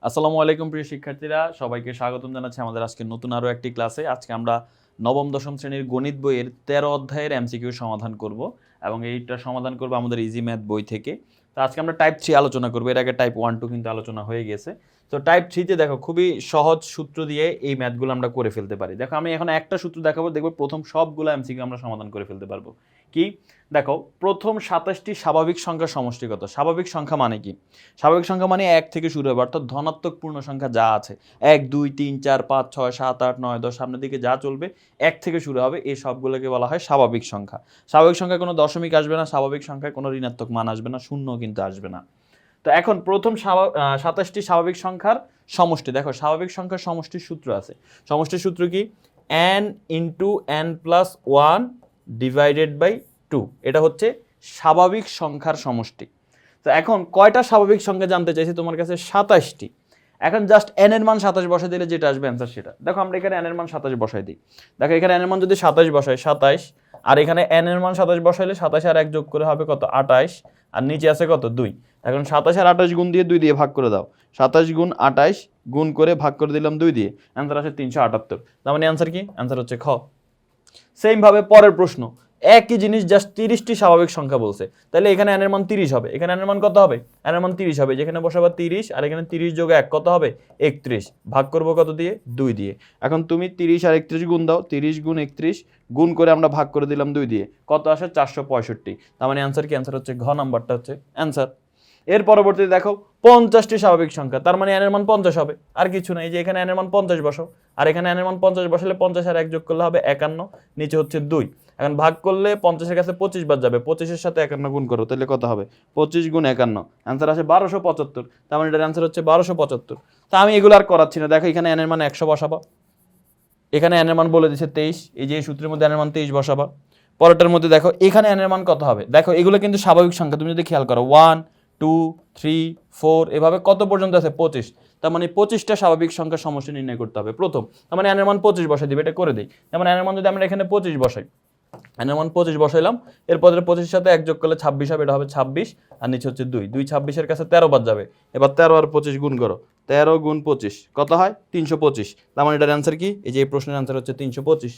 আসসালামু আলাইকুম প্রিয় শিক্ষার্থীরা, সবাইকে স্বাগতম জানাচ্ছি আমাদের আজকে নতুন আরও একটি ক্লাসে। আজকে আমরা নবম দশম শ্রেণীর গণিত বইয়ের 13 অধ্যায়ের এমসিকিউ সমাধান করব এবং এইটা সমাধান করব আমাদের ইজি ম্যাথ বই থেকে। তো আজকে আমরা টাইপ 3 আলোচনা করব, এর আগে টাইপ 1 2 কিন্তু আলোচনা হয়ে গেছে। তো টাইপ 3তে দেখো খুবই সহজ সূত্র দিয়ে এই ম্যাথগুলো আমরা করে ফেলতে পারি। দেখো আমি এখন একটা সূত্র দেখাবো, দেখবো প্রথম সবগুলো এমসিকিউ আমরা সমাধান করে ফেলতে পারবো। কি দেখো, প্রথম 27টি স্বাভাবিক সংখ্যার সমষ্টি কত? স্বাভাবিক সংখ্যা মানে কি? স্বাভাবিক সংখ্যা মানে 1 থেকে শুরু হবে, অর্থাৎ ধনাত্মক পূর্ণ সংখ্যা যা আছে 1 2 3 4 5 6 7 8 9 10 সামনের দিকে যা চলবে 1 থেকে শুরু হবে, এই সবগুলোকে বলা হয় স্বাভাবিক সংখ্যা। স্বাভাবিক সংখ্যায় কোনো দশমিক আসবে না, স্বাভাবিক সংখ্যায় কোনো ঋণাত্মক মান আসবে না, শূন্য কিন্তু আসবে না। তো এখন প্রথম 27টি স্বাভাবিক সংখ্যার সমষ্টি দেখো, স্বাভাবিক সংখ্যার সমষ্টির সূত্র আছে। সমষ্টির সূত্র কি? n into n plus 1 divided by 2, এটা হচ্ছে স্বাভাবিক সংখ্যার সমষ্টি। তো এখন কয়টা স্বাভাবিক সংখ্যা জানতে চাইছি তোমার কাছে? 27টি। এখন জাস্ট n এর মান 27 বসাই দিলে যেটা আসবে অ্যান্সার সেটা। দেখো আমরা এখানে n এর মান 27 বসাই দিই। দেখো এখানে n এর মান যদি 27 বসাই, 27, আর এখানে n এর মান 27 বসাইলে 27 আর 1 যোগ করে হবে কত? 28, আর নিচে আছে কত? 2। এখন 27 আর 28 গুণ দিয়ে 2 দিয়ে ভাগ করে দাও। 27 গুণ 28 গুণ করে ভাগ করে দিলাম 2 দিয়ে, অ্যান্সার আসে 378। তার মানে অ্যান্সার কি? অ্যান্সার হচ্ছে খ। সেম ভাবে পরের প্রশ্ন, একই জিনিস জাস্ট 30টি স্বাভাবিক সংখ্যা বলছে, তাহলে এখানে n এর মান 30 হবে। এখানে n এর মান কত হবে? n এর মান 30 হবে, যেখানে বসাবা 30 আর এখানে 30 যোগ 1 কত হবে? 31। ভাগ করব কত দিয়ে? 2 দিয়ে। এখন তুমি 30 আর 31 গুণ দাও, 30 গুণ 31 গুণ করে আমরা ভাগ করে দিলাম 2 দিয়ে, কত আসে? 465। তার মানে অ্যান্সার কি? অ্যান্সার হচ্ছে ঘ নাম্বারটা হচ্ছে অ্যান্সার। এর পরবর্তীতে দেখো 50টি স্বাভাবিক সংখ্যা, তার মানে n এর মান 50 হবে, আর কিছু নাই। যে এখানে n এর মান 50 বসাও, আর এখানে n এর মান 50 বসালে 50 আর 1 যোগ করলে হবে 51, নিচে হচ্ছে 2। এখন ভাগ করলে 50 এর কাছে 25 বাদ যাবে, 25 এর সাথে 51 গুণ করো, তাহলে কত হবে? 25 গুণ 51, অ্যান্সার আসে 1275। তার মানে এটার অ্যান্সার হচ্ছে 1275। তা আমি এগুলো আর করাচ্ছি না, দেখো এখানে n এর মান 100 বসাবা, এখানে n এর মান বলে দিচ্ছে 23, এই যে এই সূত্রের মধ্যে n এর মান 23 বসাবা। পরেরটার মধ্যে দেখো এখানে n এর মান কত হবে? দেখো এগুলো কিন্তু স্বাভাবিক সংখ্যা, তুমি যদি খেয়াল করো 1 2 3 4 এভাবে কত পর্যন্ত আছে? 25। তার মানে 25টা স্বাভাবিক সংখ্যার সমষ্টি নির্ণয় করতে হবে প্রথম। তার মানে n এর মান 25 বসাই দিবে, এটা করে দিই। যেমন n এর মান যদি আমরা এখানে 25 বসাই, n এর মান 25 বসাইলাম, এরপরে 25 এর সাথে 1 যোগ করলে 26 হবে, এটা হবে 26, আর নিচে হচ্ছে 2, 2 26 এর কাছে 13 বাদ যাবে। এবার 13 আর 25 গুণ করো, 13 গুণ 25 কত হয়? 325। তার মানে এটার অ্যান্সার কি? এই যে এই প্রশ্নের অ্যান্সার হচ্ছে 325।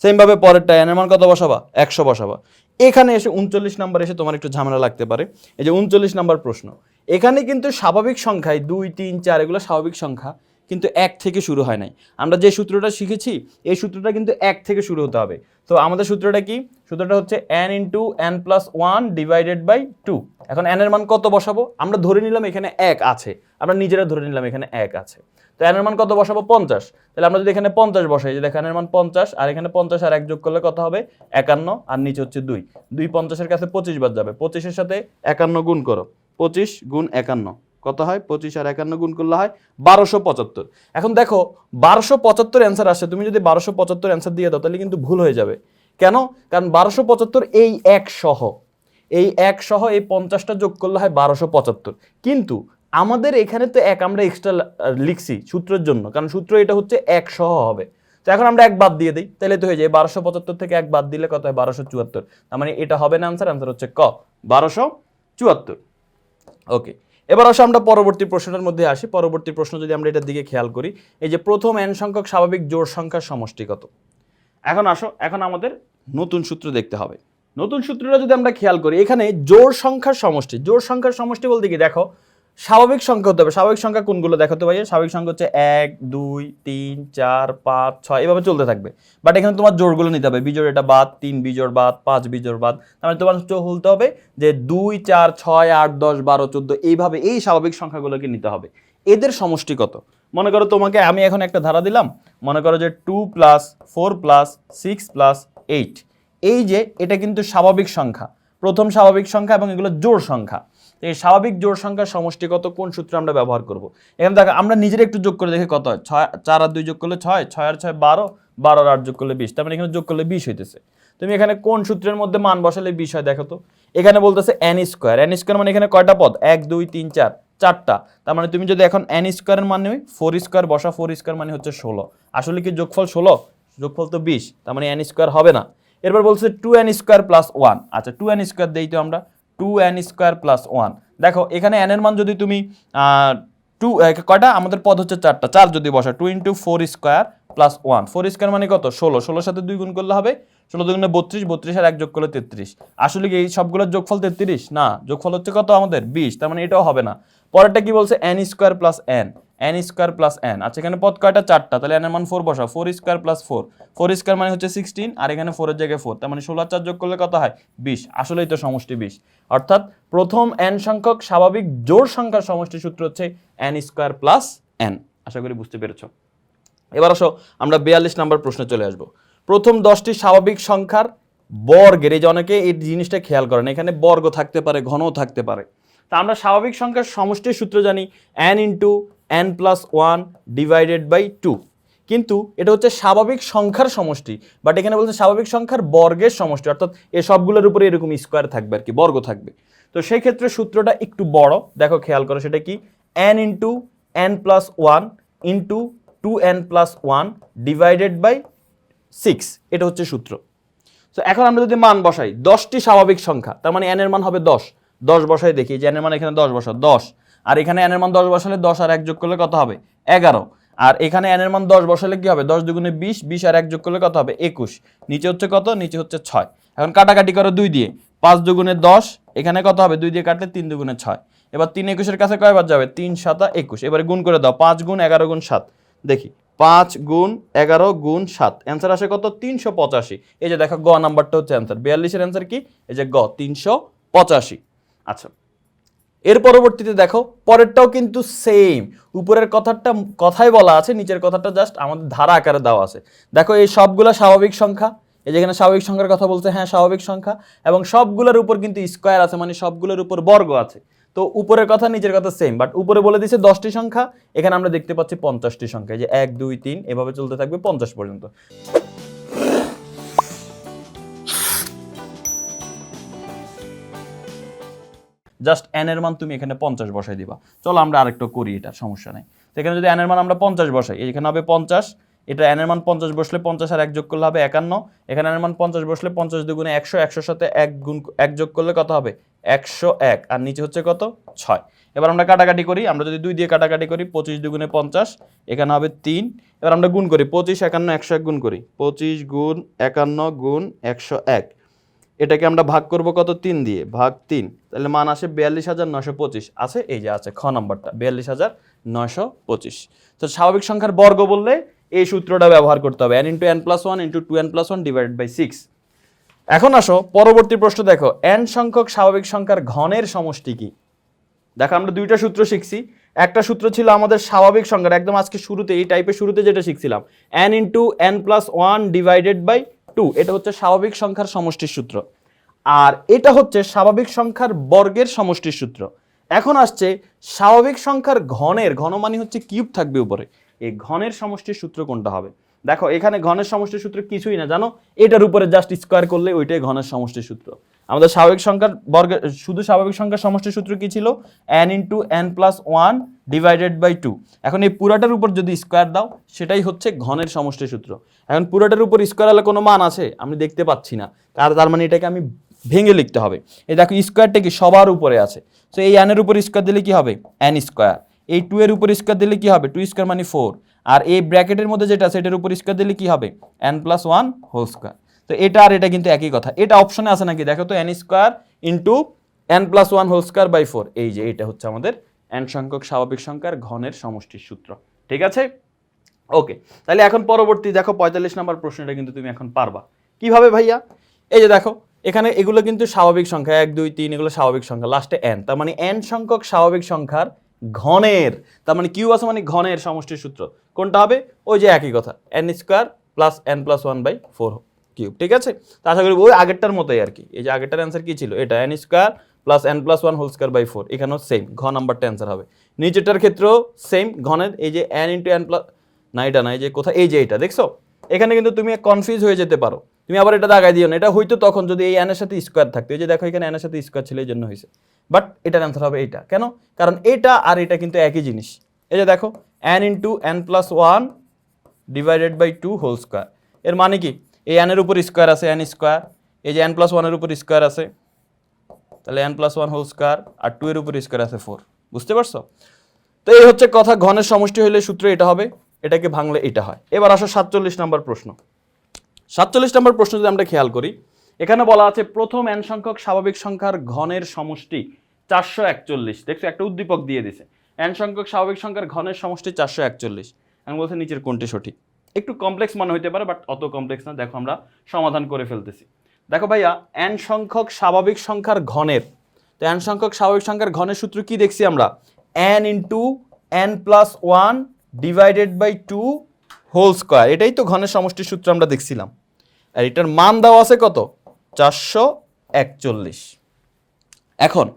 সেম ভাবে পরেরটা n এর মান কত বসাবা? 100 বসাবা। এখানে এসে 39 নাম্বার এসে তোমার একটু ঝামেলা লাগতে পারে। এই যে 39 নাম্বার প্রশ্ন, এখানে কিন্তু স্বাভাবিক সংখ্যায় 2 3 4 এগুলো স্বাভাবিক সংখ্যা, কিন্তু 1 থেকে শুরু হয় নাই। আমরা যে সূত্রটা শিখেছি এই সূত্রটা কিন্তু 1 থেকে শুরু হতে হবে। তো আমাদের সূত্রটা কি? সূত্রটা হচ্ছে n into n plus 1 divided by 2। এখন n এর মান কত বসাবো? আমরা ধরে নিলাম এখানে 1 আছে, আমরা নিজেরা ধরে নিলাম এখানে 1 আছে। তো n এর মান কত বসাবো? 50। তাহলে আমরা যদি এখানে 50 বসাই, যে দেখেন n এর মান 50, আর এখানে 50 আর 1 যোগ করলে কত হবে? 51, আর নিচে হচ্ছে 2, 2 50 এর কাছে 25 বাদ যাবে, 25 এর সাথে 51 গুণ করো, 25 গুণ 51 কত হয়? 25 আর 51 গুণ করলে হয় 1275। এখন দেখো 1275 অ্যান্সার আসে, তুমি যদি 1275 অ্যান্সার দিয়ে দাও তাহলে কিন্তু ভুল হয়ে যাবে। কেন? কারণ 1275 এই 1 সহ, এই 1 সহ এই 50টা যোগ করলে হয় 1275, কিন্তু আমাদের এখানে তো 1 আমরা এক্সট্রা লিখছি সূত্রের জন্য, কারণ সূত্র এটা হচ্ছে 1 সহ হবে। তো এখন আমরা 1 বাদ দিয়ে দিই, তাহলে তো হয়ে যায় 1275 থেকে 1 বাদ দিলে কত হয়? 1274। তার মানে এটা হবে না অ্যান্সার, অ্যান্সার হচ্ছে ক, 1274। ওকে, এবার আসো আমরা পরবর্তী প্রশ্নের মধ্যে আসি। পরবর্তী প্রশ্ন যদি আমরা এটার দিকে খেয়াল করি, এই যে প্রথম n সংখ্যক স্বাভাবিক জোড় সংখ্যার সমষ্টি কত? এখন আসো, এখন আমাদের নতুন সূত্র দেখতে হবে। নতুন সূত্রটা যদি আমরা খেয়াল করি, এখানে জোড় সংখ্যার সমষ্টি, জোড় সংখ্যার সমষ্টি বলতে কি? দেখো স্বাভাবিক সংখ্যা হতে হবে। স্বাভাবিক সংখ্যা কোনগুলো দেখো তো ভাইয়া? স্বাভাবিক সংখ্যা হচ্ছে 1 2 3 4 5 6 এভাবে চলতে থাকবে, বাট এখানে তোমার জোড়গুলো নিতে হবে। বিজোড় এটা বাদ, 3 বিজোড় বাদ, 5 বিজোড় বাদ। তার মানে তোমার বলতে হবে যে 2 4 6 8 10 12 14 এইভাবে এই স্বাভাবিক সংখ্যাগুলোকে নিতে হবে। এদের সমষ্টি কত? মনে করো তোমাকে আমি এখন একটা ধারা দিলাম, মনে করো যে 2 প্লাস 4 প্লাস 6 প্লাস 8, এই যে এটা কিন্তু স্বাভাবিক সংখ্যা, প্রথম স্বাভাবিক সংখ্যা, এবং এগুলো জোড় সংখ্যা। এই স্বাভাবিক জোড় সংখ্যার সমষ্টি কত? কোন সূত্র আমরা ব্যবহার করব? এখানে দেখো আমরা নিজেরা একটু যোগ করে দেখি কত হয়। 4 আর 2 যোগ করলে 6, 6 আর 6 12, 12 আর 8 যোগ করলে 20, তার মানে এখানে যোগ করলে 20 হইতেছে। তুমি এখানে কোন সূত্রের মধ্যে মান বসালে 20 হয় দেখো তো? এখানে বলতেছে n স্কয়ার, n স্কয়ার মানে এখানে কয়টা পদ? 1 2 3 4, 4টা। তার মানে তুমি যদি এখন n স্কয়ারের মান নেই 4 স্কয়ার বসা, 4 স্কয়ার মানে হচ্ছে 16। আসলে কি যোগফল 16? যোগফল তো 20, তার মানে n স্কয়ার হবে না। এরপর বলছে 2n স্কয়ার প্লাস 1। আচ্ছা 2n স্কয়ার দেই তো আমরা, 2n স্কয়ার প্লাস 1। দেখো এখানে n এর মান যদি তুমি টু কয়টা আমাদের পদ হচ্ছে 4টা, 4 যদি বসা 2 × 4 স্কোয়ার প্লাস 1, 4 স্কোয়ার মানে কত 16, 16 সাথে 2 গুণ করলে হবে 16 দুগুণে 32, 32 আর 1 যোগ করলে 33। আসলে কি এই সবগুলোর যোগফল 33? না, যোগফল হচ্ছে কত আমাদের 20, তার মানে এটাও হবে না। পরেরটা কি বলছে n square plus n, n square plus n। আচ্ছা এখানে পদ কয়টা 4টা, তাহলে n এর মান 4 বসা, 4 স্কোয়ার প্লাস 4, 4 স্কোয়ার মানে হচ্ছে 16 আর এখানে 4 এর জায়গায় 4, তার মানে 16 আর 4 যোগ করলে কত হয় 20। আসলেই তো সমষ্টি 20, অর্থাৎ প্রথম n সংখ্যক স্বাভাবিক জোড় সংখ্যার সমষ্টি সূত্র হচ্ছে n স্কোয়ার প্লাস n। আশা করি বুঝতে পেরেছো। এবার আসো আমরা 42 নম্বর প্রশ্নে চলে আসবো। প্রথম 10টি স্বাভাবিক সংখ্যার বর্গের, এই যে অনেকে এই জিনিসটা খেয়াল করেন, এখানে বর্গ থাকতে পারে, ঘনও থাকতে পারে। তা আমরা স্বাভাবিক সংখ্যার সমষ্টির সূত্র জানি n × n + 1 ডিভাইডেড বাই 2, কিন্তু এটা হচ্ছে স্বাভাবিক সংখ্যার সমষ্টি, বাট এখানে বলছে স্বাভাবিক সংখ্যার বর্গের সমষ্টি, অর্থাৎ এই সবগুলোর উপরে এরকম স্কোয়ার থাকবে আর কি, বর্গ থাকবে। তো সেই ক্ষেত্রে সূত্রটা একটু বড়, দেখো খেয়াল করো সেটা কি, n × n + 1 × 2n + 1 divided by 6, এটা হচ্ছে সূত্র। তো এখন আমরা যদি মান বসাই 10টি স্বাভাবিক সংখ্যা, তার মানে n এর মান হবে 10, 10 বসাই দেখি যে n এর মান এখানে 10 বসা 10, আর এখানে n এর মান 10 বসালে 10 আর 1 যোগ করলে কত হবে 11, আর এখানে n এর মান 10 বসালে কি হবে 10 দুগুণে 20, 20 আর 1 যোগ করলে কত হবে 21, নিচে হচ্ছে কত, নিচে হচ্ছে 6। এখন কাটাকাটি করো 2 দিয়ে, 5 দুগুণে 10, এখানে কত হবে 2 দিয়ে কাটলে 3 দুগুণে 6, এবার 3 21 কাছে কয়বার যাবে 3 7 21, এবারে গুণ করে দাও 5 গুণ 11 গুণ 7, দেখি 5 গুণ 11 গুণ 7, অ্যান্সার আসে কত 385। এই যে দেখো গ নাম্বারটা হচ্ছে অ্যান্সার, 42 এর অ্যান্সার কি, এই যে গ 385। আচ্ছা এর পরবর্তীতে দেখো পরেরটাও কিন্তু সেম, উপরের কথাই বলা আছে, নিচের কথাটা জাস্ট আমাদের ধারা আকারে দেওয়া আছে। দেখো এই সবগুলা স্বাভাবিক সংখ্যা, এই যেখানে স্বাভাবিক সংখ্যার কথা বলছে, হ্যাঁ স্বাভাবিক সংখ্যা, এবং সবগুলোর উপর কিন্তু স্কোয়ার আছে, মানে সবগুলোর উপর বর্গ আছে। তো উপরের কথা নিচের কথা সেম, বাট উপরে বলে দিয়েছে 10টি সংখ্যা, এখানে আমরা দেখতে পাচ্ছি 50টি সংখ্যা, যে 1 2 3 এভাবে চলতে থাকবে 50 পর্যন্ত। জাস্ট n এর মান তুমি এখানে 50 বসাই দিবা। চলো আমরা আরেকটু করি, এটা সমস্যা নেই। তো এখানে যদি n এর মান আমরা 50 বসাই, এখানে হবে 50, এটা n এর মান 50 বসলে 50 আর 1 যোগ করলে হবে 51, এখানে n এর মান 50 বসলে 50 দুগুণে 100, 100 সাথে 1 যোগ করলে কত হবে 101, আর নিচে হচ্ছে কত 6। এবার আমরা কাটাকাটি করি, আমরা যদি 2 দিয়ে কাটাকাটি করি 25 দুগুণে 50, এখানে হবে 3। এবার আমরা গুণ করি 25 51 101 গুণ করি, 25 গুণ 51 গুণ 101, এটাকে আমরা ভাগ করব কত 3 দিয়ে, ভাগ 3, তাহলে মান আসে 42925 আছে, এই যে আছে খ নাম্বারটা 42925। তো স্বাভাবিক সংখ্যার বর্গ বললে এই সূত্রটা ব্যবহার করতে হবে, n × n + 1 × 2n + 1 divided by 6। এখন আসো পরবর্তী প্রশ্ন, দেখো n সংখ্যক স্বাভাবিক সংখ্যার ঘনের সমষ্টি কি। দেখো আমরা দুইটা সূত্র শিখছি, একটা সূত্র ছিল আমাদের স্বাভাবিক সংখ্যার একদম আজকে শুরুতে, এই টাইপের শুরুতে যেটা শিখছিলাম, n × n + 1 ডিভাইডেড বাই 2, এটা হচ্ছে স্বাভাবিক সংখ্যার সমষ্টির সূত্র, আর এটা হচ্ছে স্বাভাবিক সংখ্যার বর্গের সমষ্টির সূত্র। এখন আসছে স্বাভাবিক সংখ্যার ঘনের, ঘন মানে হচ্ছে কিউব থাকবে উপরে, এই ঘনের সমষ্টির সূত্র কোনটা হবে। দেখো এখানে ঘনের সমষ্টির সূত্র কিছুই না, জানো এটার উপরে জাস্ট স্কোয়ার করলে ওইটাই ঘনের সমষ্টির সূত্র। আমাদের স্বাভাবিক সংখ্যার বর্গের, শুধু স্বাভাবিক সংখ্যার সমষ্টির সূত্র কি ছিল, n × n + 1 ডিভাইডেড বাই 2। এখন এই পুরাটার উপর যদি স্কোয়ার দাও সেটাই হচ্ছে ঘনের সমষ্টির সূত্র। এখন পুরাটার উপর স্কোয়ার হলে কোনো মান আছে আমি দেখতে পাচ্ছি না, তার মানে এটাকে আমি ভেঙে লিখতে হবে। এই দেখো স্কোয়ারটা কি সবার উপরে আছে, তো এই n এর উপর স্কোয়ার দিলে কি হবে n স্কোয়ার, এই 2 এর উপর স্কোয়ার দিলে কি হবে 2 স্কোয়ার মানে 4, আর এই ব্র্যাকেটের মধ্যে যেটা আছে এটার উপর স্কোয়ার দিলে কি হবে n + 1 হোল স্কোয়ার। তো এটা আর এটা কিন্তু একই কথা, এটা অপশনে আছে নাকি দেখো তো, n square into n + 1 whole square by 4, এই যে এটা হচ্ছে আমাদের n সংখ্যক স্বাভাবিক সংখ্যার ঘনের সমষ্টির সূত্র। ঠিক আছে, ওকে। তাহলে এখন পরবর্তী দেখো 45 নম্বর প্রশ্নটা কিন্তু তুমি এখন পারবা। কিভাবে ভাইয়া, এই যে দেখো এখানে এগুলো কিন্তু স্বাভাবিক সংখ্যা 1 2 3 এগুলো স্বাভাবিক সংখ্যা, লাস্টে n, তার মানে n সংখ্যক স্বাভাবিক সংখ্যার ঘনের, তার মানে কিউ আছে মানে ঘনের সমষ্টির সূত্র কোনটা হবে, ওই যে একই কথা n square plus n + 1 by 4 cube. ঠিক আছে, তা আশা করি ওই আগেরটার মতোই আর কি, এই যে আগেরটার অ্যান্সার কি ছিল, এটা n square plus n + 1 whole square by 4, এখানেও সেম ঘ নাম্বারটা অ্যান্সার হবে। নিচেরটার ক্ষেত্রেও সেম ঘনের, এই যে n × n + না এটা না, এই যে কোথায় এই যে এটা দেখছো, এখানে কিন্তু তুমি কনফিউজ হয়ে যেতে পারো, তুমি আবার এটা দাগাই দিও না, এটা হয়তো তখন যদি এই n এর সাথে স্কোয়ার থাকতো, এই যে দেখো এখানে n এর সাথে স্কোয়ার ছিল এই জন্য হয়েছে, বাট এটার অ্যান্সার হবে এইটা। কেন, কারণ এটা আর এটা কিন্তু একই জিনিস। এই যে দেখো n × n + 1 divided by 2 whole square, এর মানে কি এই n এর উপর স্কোয়ার আছে n স্কোয়ার, এই যে n + 1 এর উপর স্কোয়ার আছে, তাহলে n + 1 হোল স্কোয়ার, আর 2 এর উপর স্কোয়ার আছে 4, বুঝতে পারছো। তো এই হচ্ছে কথা, ঘনের সমষ্টি হলে সূত্র এটা হবে, এটাকে ভাঙলে এটা হয়। এবার আসো 47 নম্বর প্রশ্ন। 47 নম্বর প্রশ্ন যদি আমরা খেয়াল করি, এখানে বলা আছে প্রথম n সংখ্যক স্বাভাবিক সংখ্যার ঘনের সমষ্টি 441। দেখছো একটা উদ্দীপক দিয়ে দিছে, n সংখ্যক স্বাভাবিক সংখ্যার ঘনের সমষ্টি 441। আমি বলছি নিচের কোনটি সঠিক। একটু কমপ্লেক্স মনে হইতে পারে, বাট অত কমপ্লেক্স না। দেখো আমরা সমাধান করে ফেলতেছি। দেখো ভাইয়া, n সংখ্যক স্বাভাবিক সংখ্যার ঘনের, তো n সংখ্যক স্বাভাবিক সংখ্যার ঘনের সূত্র কি দেখছি আমরা, n into n plus 1 divided by 2 whole square. এটাই তো ঘনের সমষ্টির সূত্র আমরা দেখছিলাম। আর এটার মান দেওয়া আছে কত, 441। এখন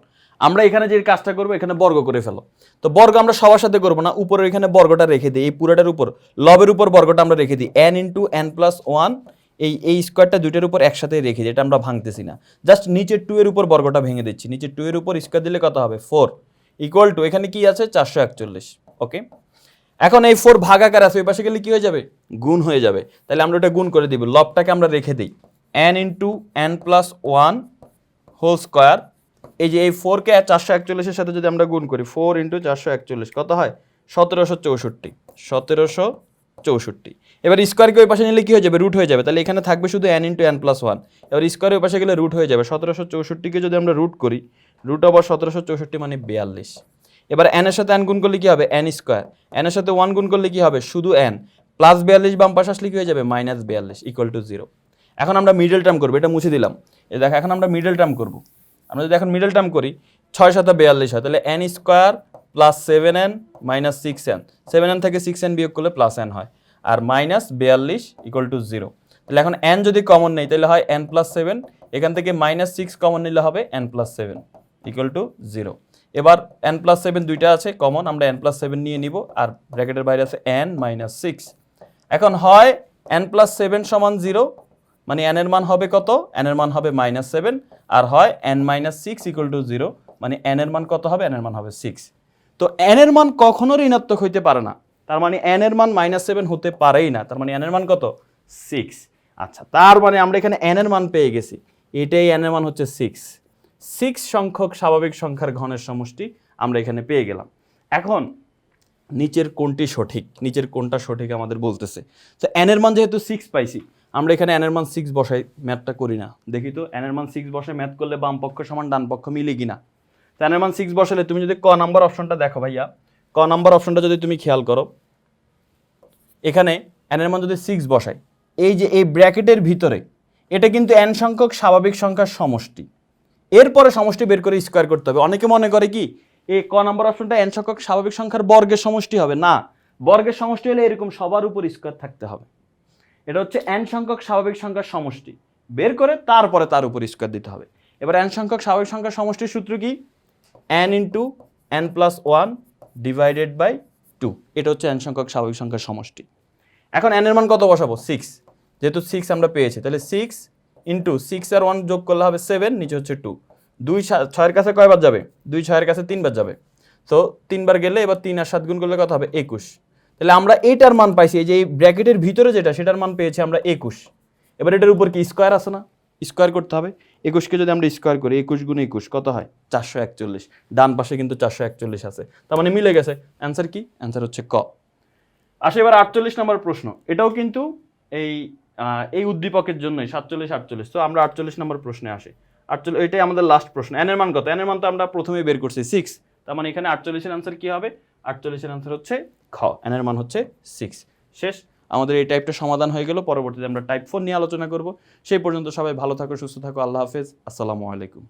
আমরা এখানে যে কাজটা করবো, এখানে বর্গ করে ফেলো। তো বর্গ আমরা সবার সাথে করবো না, উপরের এখানে বর্গটা রেখে দিই, এই পুরোটার উপর লবের উপর বর্গটা আমরা রেখে দিই, n ইন্টু n প্লাস 1, এই স্কোয়ারটা দুইটার উপর একসাথে রেখে দিই, এটা আমরা ভাঙতেছি না, জাস্ট নিচের 2 এর উপর বর্গটা ভেঙে দিচ্ছি। নিচের 2 এর উপর স্কোয়ার দিলে কত হবে, 4 ইকুয়াল টু এখানে কি আছে 441। ওকে, এখন এই 4 ভাগাকার আছে, ওই পাশে গেলে কি হয়ে যাবে, গুণ হয়ে যাবে। তাহলে আমরা ওটা গুণ করে দিব, লবটাকে আমরা রেখে দিই, n into n plus 1 whole square. এই যে এই 4কে 441-এর সাথে যদি আমরা গুণ করি, 4 ইন্টু 441 কত হয়, 1764। 1764। এবার স্কোয়ারকে ওই পাশে নিলে কি হয়ে যাবে, রুট হয়ে যাবে। তাহলে এখানে থাকবে শুধু n ইন্টু n প্লাস 1। এবার স্কোয়ারের ওই পাশে গেলে রুট হয়ে যাবে। 1764-কে যদি আমরা রুট করি, রুট ওভার 1764 মানে 42। এবার n এর সাথে n গুণ করলে কি হবে, n স্কোয়ার। n এর সাথে 1 গুণ করলে কি হবে, শুধু n, প্লাস 42 বাম পাশে আসলে কি হয়ে যাবে, মাইনাস 42 ইকুয়াল টু 0। এখন আমরা মিডল টার্ম করবো, এটা মুছে দিলাম। এই দেখো এখন আমরা মিডল টার্ম করবো। আমরা যদি এখন মিডল টার্ম করি, 6 7 42 হয়, তাহলে n square plus 7n minus 6n, 7n থেকে 6n বিয়োগ করলে প্লাস n হয়, আর মাইনাস 42 ইকুয়াল টু 0। তাহলে এখন n যদি কমন নেই তাহলে হয় n প্লাস 7, এখান থেকে মাইনাস 6 কমন নিলে হবে n প্লাস 7 ইকুয়াল টু 0। এবার n প্লাস 7 দুইটা আছে কমন, আমরা n প্লাস 7 নিয়ে নিব, আর ব্র্যাকেটের বাইরে আছে n মাইনাস 6। এখন হয় n প্লাস 7 সমান 0, মানে n এর মান হবে কত, n এর মান হবে মাইনাস 7, আর হয় n মাইনাস 6 ইকুয়াল টু 0, মানে n এর মান কত হবে, n এর মান হবে 6। তো n এর মান কখনো ঋণাত্মক হইতে পারে না, তার মানে n এর মান মাইনাস 7 হতে পারেই না, তার মানে n এর মান কত, 6। আচ্ছা, তার মানে আমরা এখানে n এর মান পেয়ে গেছি, এটাই n এর মান হচ্ছে 6। 6 সংখ্যক স্বাভাবিক সংখ্যার ঘনের সমষ্টি আমরা এখানে পেয়ে গেলাম। এখন নিচের কোনটি সঠিক, নিচের কোনটা সঠিক আমাদের বলতেছে। তো n এর মান যেহেতু 6 পাইছি, আমরা এখানে n এর মান 6 বসাই, ম্যাথটা করি না, দেখি তো n এর মান 6 বসে ম্যাথ করলে বাম পক্ষ সমান ডান পক্ষ মিলে কিনা। তো n এর মান 6 বসালে তুমি যদি ক নাম্বার অপশনটা দেখো ভাইয়া, ক নাম্বার অপশনটা যদি তুমি খেয়াল করো, এখানে n এর মান যদি 6 বসাই, এই যে এই ব্র্যাকেটের ভিতরে এটা কিন্তু n সংখ্যক স্বাভাবিক সংখ্যার সমষ্টি, এরপরে সমষ্টি বের করে স্কোয়ার করতে হবে। অনেকে মনে করে কি এই ক নাম্বার অপশনটা n সংখ্যক স্বাভাবিক সংখ্যার বর্গের সমষ্টি হবে, না, বর্গের সমষ্টি হলে এরকম সবার উপর স্কোয়ার থাকতে হবে। এটা হচ্ছে n সংখ্যক স্বাভাবিক সংখ্যার সমষ্টি, বের করে তারপরে তার উপর স্কোয়ার দিতে হবে। এবার n সংখ্যক স্বাভাবিক সংখ্যার সমষ্টির সূত্র কি, n into n plus 1 divided by 2, এটা হচ্ছে n সংখ্যক স্বাভাবিক সংখ্যার সমষ্টি। এখন n এর মান কত বসাবো, 6, যেহেতু 6 আমরা পেয়েছি, তাহলে 6 ইন্টু 6 আর 1 যোগ করলে হবে 7, নিচে হচ্ছে 2। 2 6 এর কাছে কয়বার যাবে, 2 6 এর কাছে 3 বার যাবে, তো 3 বার গেলে এবার 3 আর 7 গুণ করলে কত হবে, 21। তাহলে আমরা এটার মান পাইছি, এই যে এই ব্র্যাকেটের ভিতরে যেটা, সেটার মান পেয়েছি আমরা 21। এবার এটার উপর কি স্কোয়ার আছে না, স্কোয়ার করতে হবে। 21কে যদি আমরা স্কোয়ার করি, 21 গুণ 21 কত হয়, 441। ডান পাশে কিন্তু 441 আছে, তার মানে মিলে গেছে। অ্যান্সার কি, অ্যান্সার হচ্ছে ক। আসে এবার 48 নম্বর প্রশ্ন, এটাও কিন্তু এই উদ্দীপকের জন্যই 47 48। তো আমরা 48 নম্বর প্রশ্নে আসি। 48, এটাই আমাদের লাস্ট প্রশ্ন। n এর মান কত, n এর মান তো আমরা প্রথমেই বের করছি 6, তার মানে এখানে 48 এর আনসার কি হবে, 48 এর আনসার হচ্ছে খ, n এর মান হচ্ছে 6। শেষ, আমাদের এই টাইপটা সমাধান হয়ে গেল। পরবর্তীতে আমরা টাইপ 4 নিয়ে আলোচনা করব। সেই পর্যন্ত সবাই ভালো থাকো, সুস্থ থাকো, আল্লাহ হাফেজ, আসসালামু আলাইকুম।